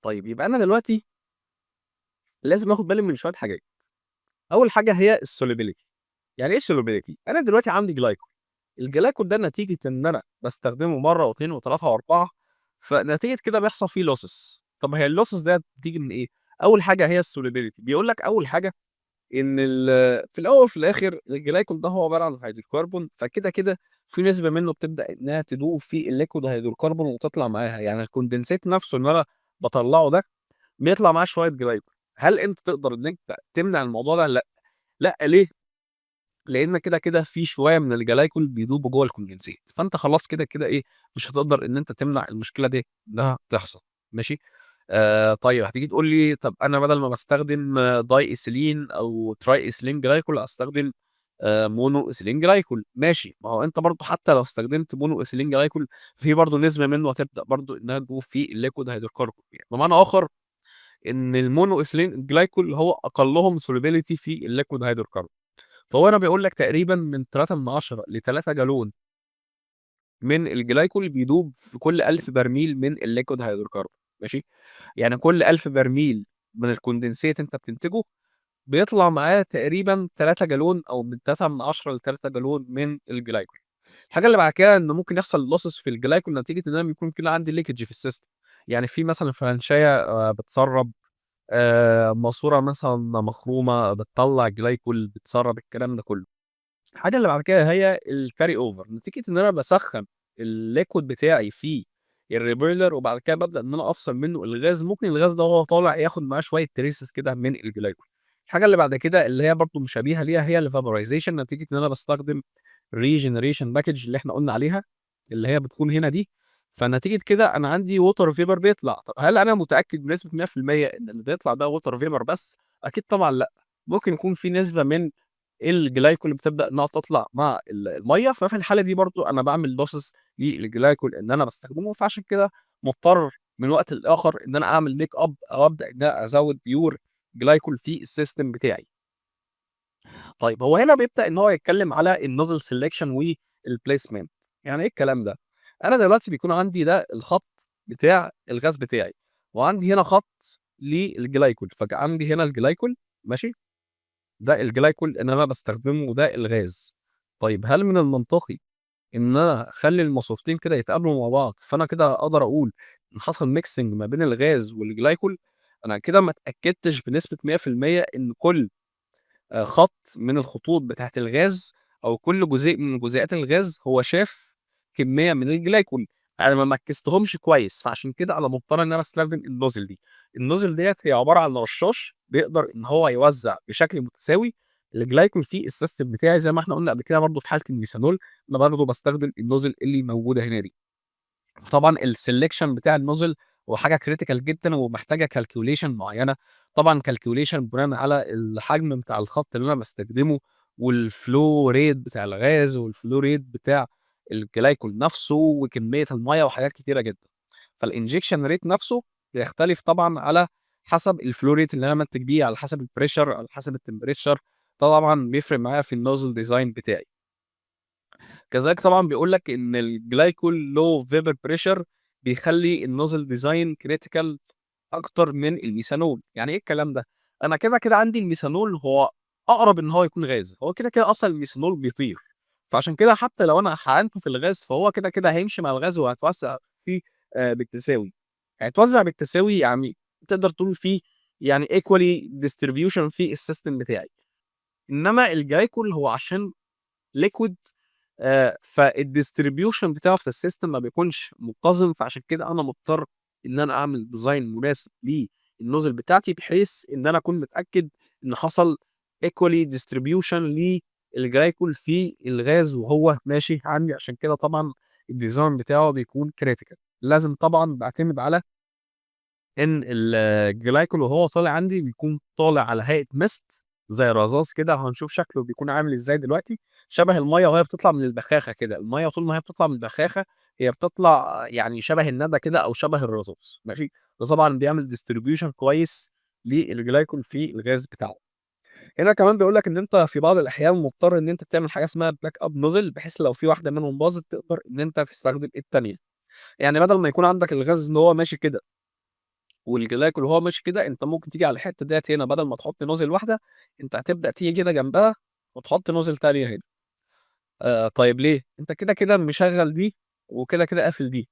طيب يبقى أنا دلوقتي لازم آخد بالي من شوية حاجات. أول حاجة هي الsolubility. يعني إيه solubility؟ أنا دلوقتي عندي glycol. الglycol ده نتيجة إن أنا باستخدمه مرة و2 و3 و4، فنتيجة كده بيحصل فيه losses. طب هي الlosses ديّة بتيجي من إيه؟ أول حاجة هي الsolubility. بيقول لك أول حاجة إن في الأول وفي الآخر الجلايكول ده هو عبارة عن هيدروكربون، فكده في نسبة منه بتبدأ إنها تدوب في الliquid هيدروكربون وتطلع معاها. يعني الكوندنسات نفسه اللي أنا باطلّعه ده بيطلع معاه شوية جلايكول. هل أنت تقدر إن أنت تمنع الموضوع ده؟ لأ. لأ ليه؟ لإن كده في شوية من الجلايكول بيدوبوا جوّه الكوندنسات، فأنت خلاص كده إيه، مش هتقدر إن أنت تمنع المشكلة دي إنها تحصل. ماشي. طيب هتيجي تقول لي طب أنا بدل ما باستخدم diethylene أو triethylene glycol أستخدم monoethylene glycol. ماشي، ما هو أنت برضه حتى لو استخدمت monoethylene glycol في برضه نسبة منه هتبدأ برضه إنها تدوب في الliquid hydrocarbon. يعني بمعنى آخر إن الmonoethylene glycol هو أقلهم solubility في الliquid hydrocarbon. فهو هنا بيقول لك تقريبًا من 3/10 ل3 جالون من الجلايكول بيدوب في كل 1000 برميل من الliquid hydrocarbon. ماشي. يعني كل 1000 برميل من الكوندنسيت أنت بتنتجه بيطلع معاه تقريبًا 3 جالون أو من 3/10 ل3 جالون من الجلايكول. الحاجة اللي بعد كده إن ممكن يحصل losses في الجلايكول نتيجة إن أنا بيكون كده عندي leakage في السيستم. يعني في مثلًا فلانشاية بتسرّب، ماسورة مثلًا مخرومة بتطلّع جلايكول، بتسرّب الكلام ده كله. الحاجة اللي بعد كده هي الcarry over نتيجة إن أنا باسخّن الliquid بتاعي في الreboiler وبعد كده بابدأ إن أنا أفصل منه الغاز. ممكن الغاز ده وهو طالع ياخد معاه شوية traces كده من الجلايكول. الحاجة اللي بعد كده اللي هي برضه شبيهة ليها هي الvaporization نتيجة إن أنا باستخدم regeneration package اللي إحنا قُلنا عليها، اللي هي بتكون هنا دي. فنتيجة كده أنا عندي water vapor بيطلع. طب هل أنا متأكد بنسبة 100% إن اللي بيطلع ده water vapor بس؟ أكيد طبعًا لأ. ممكن يكون في نسبة من الجلايكول بتبدأ إنها تطلع مع المَيّة، ففي الحالة دي برضه أنا باعمل losses للجلايكول إن أنا باستخدمه. فعشان كده مضطر من وقت لآخر إن أنا أعمل make up أو أبدأ إن أنا أزوّد pure جلايكول في السيستم بتاعي. طيب هو هنا بيبدأ إن هو يتكلم على الnozzle selection والplacement. يعني إيه الكلام ده؟ أنا دلوقتي بيكون عندي ده الخط بتاع الغاز بتاعي، وعندي هنا خط للجلايكول. عندي هنا الجلايكول. ماشي. ده الجلايكول إن أنا باستخدمه وده الغاز. طيب هل من المنطقي إن أنا أخلّي الماسورتين كده يتقابلوا مع بعض، فأنا كده أقدر أقول إن حصل mixing ما بين الغاز والجلايكول؟ أنا كده ما اتأكدتش بنسبة 100% إن كل خط من الخطوط بتاعة الغاز أو كل جزيء من جزيئات الغاز هو شاف كمية من الجلايكول. أنا ما مكّستهمش كويس، فعشان كده أنا مضطر إن أنا أستخدم الnozzle دي. الnozzle ديّة هي عبارة عن رشاش بيقدر إن هو يوزّع بشكل متساوي الجلايكول في السيستم بتاعي. زي ما إحنا قُلنا قبل كده برضه في حالة الميثانول، أنا برضه باستخدم الnozzle اللي موجودة هنا دي. طبعًا الselection بتاع الnozzle هو حاجة critical جدًا ومحتاجة calculation معيّنة. طبعًا calculation بناءً على الحجم بتاع الخط اللي أنا باستخدمه والflow rate بتاع الغاز والflow rate بتاع الجلايكول نفسه وكمية المَيّة وحاجات كتيرة جدًا. فالinjection rate نفسه بيختلف طبعًا على حسب الflow rate اللي أنا بانتج بيه، على حسب الpressure، على حسب الtemperature. طبعًا بيفرق معايا في الnozzle design بتاعي. كذلك طبعًا بيقول لك إن الglycol low vapor pressure بيخلّي الnozzle design critical أكتر من الميثانول. يعني إيه الكلام ده؟ أنا كده عندي الميثانول هو أقرب إن هو يكون غاز. هو كده أصلًا الميثانول بيطير. فعشان كده حتى لو أنا حقنته في الغاز فهو كده هيمشي مع الغاز وهيتوزع فيه بالتساوي. هيتوزع بالتساوي يعني تقدر تقول فيه يعني equally distribution في السيستم بتاعي. إنما الglycol هو عشان liquid فالdistribution بتاعه في السيستم ما بيكونش منتظم. فعشان كده أنا مضطر إن أنا أعمل design مناسب للnozzle بتاعتي، بحيث إن أنا أكون متأكد إن حصل equally distribution للجلايكول في الغاز وهو ماشي عندي. عشان كده طبعًا الdesign بتاعه بيكون critical. لازم طبعًا باعتمد على إن الجلايكول وهو طالع عندي بيكون طالع على هيئة mist زي الرذاذ كده. وهنشوف شكله بيكون عامل إزاي دلوقتي. شبه المَيّة وهي بتطلع من البخاخة كده. المَيّة طول ما هي بتطلع من البخاخة هي بتطلع يعني شبه الندى كده أو شبه الرذاذ. ماشي. ده طبعًا بيعمل distribution كويس للجلايكول في الغاز بتاعه. هنا كمان بيقول لك إن أنت في بعض الأحيان مضطر إن أنت تعمل حاجة اسمها back up nozzle بحيث لو في واحدة منهم باظت تقدر إن أنت تستخدم التانية. يعني بدل ما يكون عندك الغاز إن هو ماشي كده والجلايكول وهو ماشي كده أنت ممكن تيجي على الحتة ديّة هنا بدل ما تحط نوزل واحدة، أنت هتبدأ تيجي كده جنبها وتحط نوزل تانية هنا. طيب ليه؟ أنت كده مشغّل دي وكده قافل دي.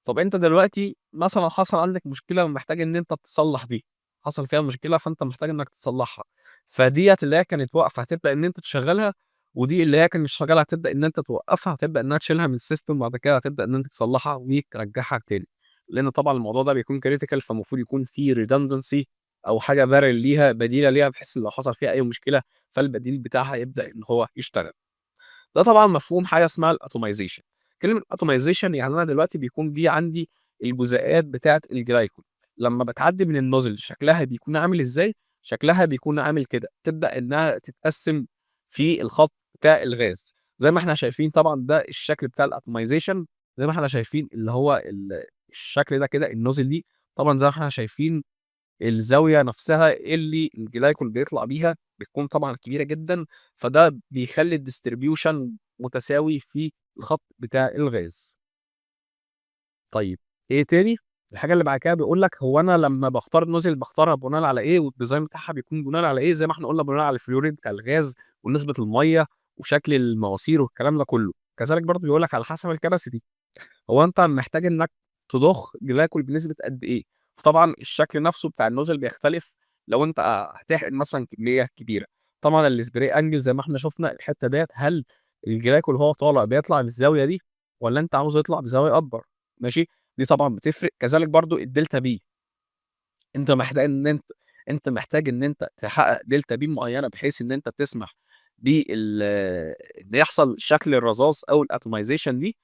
طب أنت دلوقتي مثلًا حصل عندك مشكلة ومحتاج إن أنت تصلّح دي، حصل فيها مشكلة فأنت محتاج إنك تصلّحها، فديّة اللي هي كانت واقفة هتبدأ إن أنت تشغّلها، ودي اللي هي كانت شغّالة هتبدأ إن أنت توقّفها، هتبدأ إنها تشيلها من السيستم وبعد كده هتبدأ إن أنت تصلّحها وترجّعها تاني، لإن طبعًا الموضوع ده بيكون critical فالمفروض يكون في redundancy أو حاجة ليها بديلة ليها بحيث لو حصل فيها أي مشكلة فالبديل بتاعها يبدأ إن هو يشتغل. ده طبعًا مفهوم حاجة اسمها الautomation. كلمة automation يعني أنا دلوقتي بيكون في عندي الجزيئات بتاعة الجلايكول، لمّا بتعدّي من النوزل شكلها بيكون عامل إزاي؟ شكلها بيكون عامل كده، تبدأ إنها تتقسّم في الخط بتاع الغاز، زي ما إحنا شايفين طبعًا ده الشكل بتاع الautomation زي ما إحنا شايفين اللي هو الشكل ده كده النوزل دي، طبعًا زي ما إحنا شايفين الزاوية نفسها اللي الجلايكول بيطلع بيها بتكون طبعًا كبيرة جدًا، فده بيخلّي الdistribution متساوي في الخط بتاع الغاز. طيب إيه تاني؟ الحاجة اللي بعد كده بيقول لك هو أنا لمّا باختار nozzle باختارها بناءً على إيه والdesign بتاعها بيكون بناءً على إيه؟ زي ما إحنا قُلنا بناءً على الflow rate بتاع الغاز ونسبة المَيّة وشكل المواسير والكلام ده كله. كذلك برضه بيقول لك على حسب الcapacity. هو أنت محتاج إنك تضخ جلاكول بنسبة قد إيه، فطبعًا الشكل نفسه بتاع النوزل بيختلف لو أنت هتحقن مثلًا كمية كبيرة، طبعًا الspray angle زي ما إحنا شُفنا الحتة ديّة هل الجلاكول وهو طالع بيطلع بالزاوية دي والّا أنت عاوزه يطلع بزاوية أكبر، ماشي، دي طبعًا بتفرق، كذلك برضه الدلتا B أنت محتاج إن أنت محتاج إن أنت تحقق دلتا B معيّنة بحيث إن أنت تسمح إن يحصل شكل الرذاذ أو الatomization دي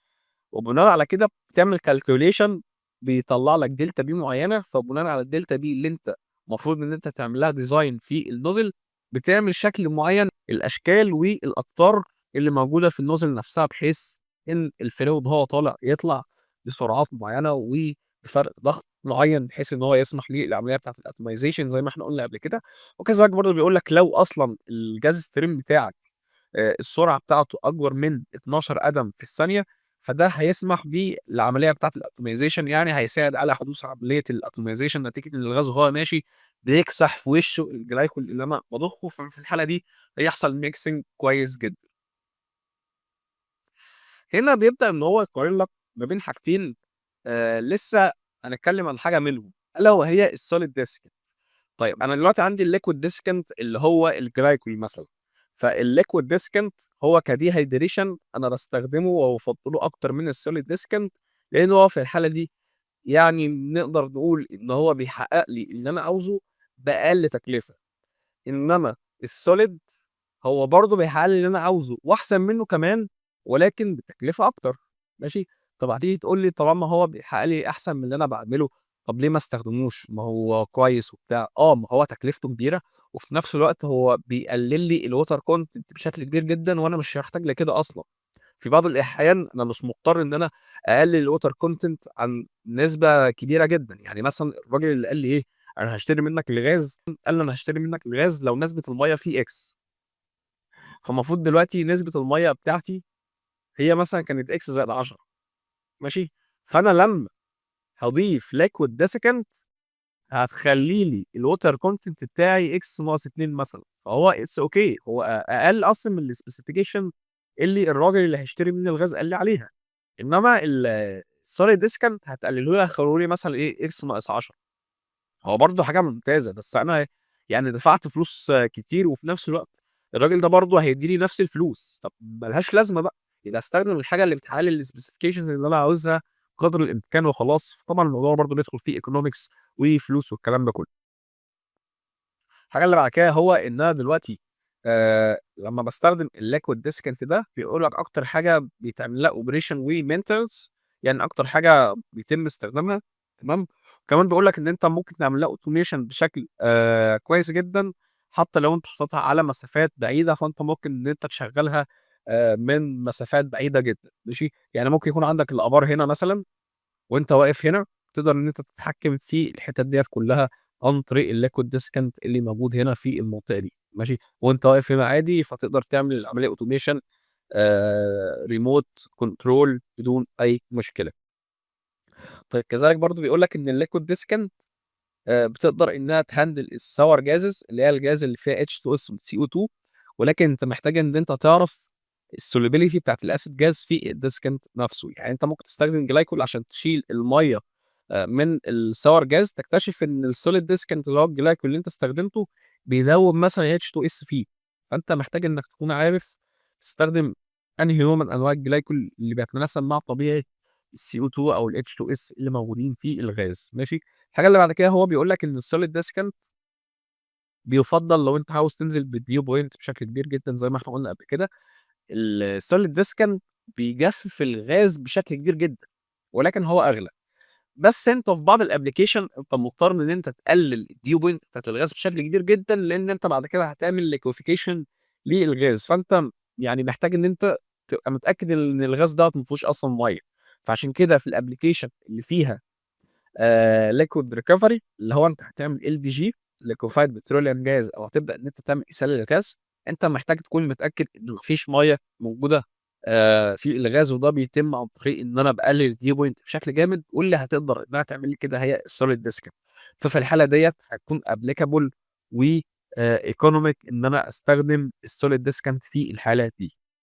وبناءً على كده بتعمل calculation بيطلّع لك دلتا B معيّنة، فبناءً على الدلتا B اللي أنت المفروض إن أنت تعمل لها design في الnozzle بتعمل شكل معيّن الأشكال والأقطار اللي موجودة في الnozzle نفسها، بحيث إن الfluid وهو طالع يطلع بسرعات معيّنة وبفرق ضغط معيّن، بحيث إن هو يسمح للعملية بتاعة الatomization زي ما إحنا قُلنا قبل كده، وكذلك برضه بيقول لك لو أصلًا الgas stream بتاعك السرعة بتاعته أكبر من 12 قدم في الثانية، فده هيسمح بالعملية بتاعة الأوتوميزيشن، يعني هيساعد على حدوث عملية الأوتوميزيشن نتيجة إن الغاز وهو ماشي بيكسح في وشه الجلايكول اللي أنا باضخه، ففي الحالة دي هيحصل mixing كويس جدًا. هنا بيبدأ إن هو يقارن لك ما بين حاجتين لسه هنتكلم عن حاجة منهم، ألا وهي الsolid desiccant. طيب أنا دلوقتي عندي الliquid desiccant اللي هو الجلايكول مثلًا، فالliquid desiccant هو كdehydration أنا باستخدمه وبافضّله أكتر من الsolid desiccant لإن هو في الحالة دي يعني نقدر نقول إن هو بيحقق لي اللي أنا عاوزه بأقل تكلفة، إنما الsolid هو برضه بيحقق لي اللي أنا عاوزه وأحسن منه كمان ولكن بتكلفة أكتر، ماشي؟ طب هتيجي تقول لي طالما هو بيحقق لي أحسن من اللي أنا باعمله، طب ليه ما استخدموش؟ ما هو كويس وبتاع، ما هو تكلفته كبيرة وفي نفس الوقت هو بيقلل لي الwater content بشكل كبير جدًا وأنا مش محتاج لكده أصلًا. في بعض الأحيان أنا مش مضطر إن أنا أقلل الwater content عن نسبة كبيرة جدًا، يعني مثلًا الراجل اللي قال لي إيه، أنا هاشتري منك الغاز، قال لي أنا هاشتري منك الغاز لو نسبة المَيّة فيه X، فالمفروض دلوقتي نسبة المَيّة بتاعتي هي مثلًا كانت X زائد 10 ماشي، فأنا لمّا هاضيف liquid desiccant هتخلّي لي الwater content بتاعي X ناقص 2 مثلًا، فهو it's okay هو أقل أصلًا من الspecification اللي الراجل اللي هيشتري مني الغاز قال لي عليها، إنما الsolid desiccant هتقلله لي هيخلّيه لي مثلًا إيه X ناقص 10 هو برضه حاجة ممتازة، بس أنا يعني دفعت فلوس كتير وفي نفس الوقت الراجل ده برضه هيدّيني نفس الفلوس، طب ما لهاش لازمة بقى، يبقى أستخدم الحاجة اللي بتحقق لي الspecifications اللي أنا عاوزها قدر الإمكان وخلاص، فطبعًا الموضوع برضه بيدخل فيه economics وفلوس والكلام ده كله. الحاجة اللي بعد كده هو إن أنا دلوقتي لمّا باستخدم الliquid desiccant ده بيقول لك أكتر حاجة بيتعمل لها operation وmaintenance يعني أكتر حاجة بيتم استخدامها تمام، وكمان بيقول لك إن أنت ممكن تعمل لها automation بشكل كويس جدًا، حتى لو أنت حاططها على مسافات بعيدة، فأنت ممكن إن أنت تشغّلها من مسافات بعيدة جدًا ماشي، يعني ممكن يكون عندك الآبار هنا مثلًا وأنت واقف هنا تقدر إن أنت تتحكم في الحتت ديّة كلّها عن طريق الliquid desiccant اللي موجود هنا في المنطقة دي ماشي، وأنت واقف هنا عادي فتقدر تعمل العملية automation remote control بدون أي مشكلة. طيب كذلك برضه بيقول لك إن الliquid desiccant بتقدر إنها تهندل الsour gases اللي هي الجاز اللي فيها H2S وCO2 ولكن أنت محتاج إن أنت تعرف الsolubility بتاعة الacid gas في الdesiccant نفسه، يعني أنت ممكن تستخدم glycol عشان تشيل المَيّة من الsour gas تكتشف إن الsolid desiccant اللي هو الglycol اللي أنت استخدمته بيدوّب مثلًا H2S فيه، فأنت محتاج إنك تكون عارف تستخدم أنهي نوع من أنواع الglycol اللي بيتناسب مع طبيعة الCO2 أو الH2S اللي موجودين في الغاز، ماشي؟ الحاجة اللي بعد كده هو بيقول لك إن الsolid desiccant بيُفضّل لو أنت عاوز تنزل بالdew point بشكل كبير جدًا زي ما إحنا قُلنا قبل كده، الsolid desiccant بيجفّف الغاز بشكل كبير جدًا، ولكن هو أغلى. بس أنت في بعض الapplication أنت مضطر إن أنت تقلل الdew point بتاعة الغاز بشكل كبير جدًا، لإن أنت بعد كده هتعمل liquefaction للغاز، فأنت يعني محتاج إن أنت تبقى متأكد إن الغاز دوّة ما فيهوش أصلًا مَيّة، فعشان كده في الapplication اللي فيها liquid recovery اللي هو أنت هتعمل LPG liquefied petroleum gas أو هتبدأ إن أنت تعمل إسالة للغاز، أنت محتاج تكون متأكد إن ما فيش مَيّة موجودة في الغاز، وده بيتم عن طريق إن أنا باقلل الdew point بشكل جامد، واللي هتقدر إنها تعمل لي كده هي الsolid desiccant. ففي الحالة ديّة هتكون applicable و economic إن أنا أستخدم الsolid desiccant في الحالة دي.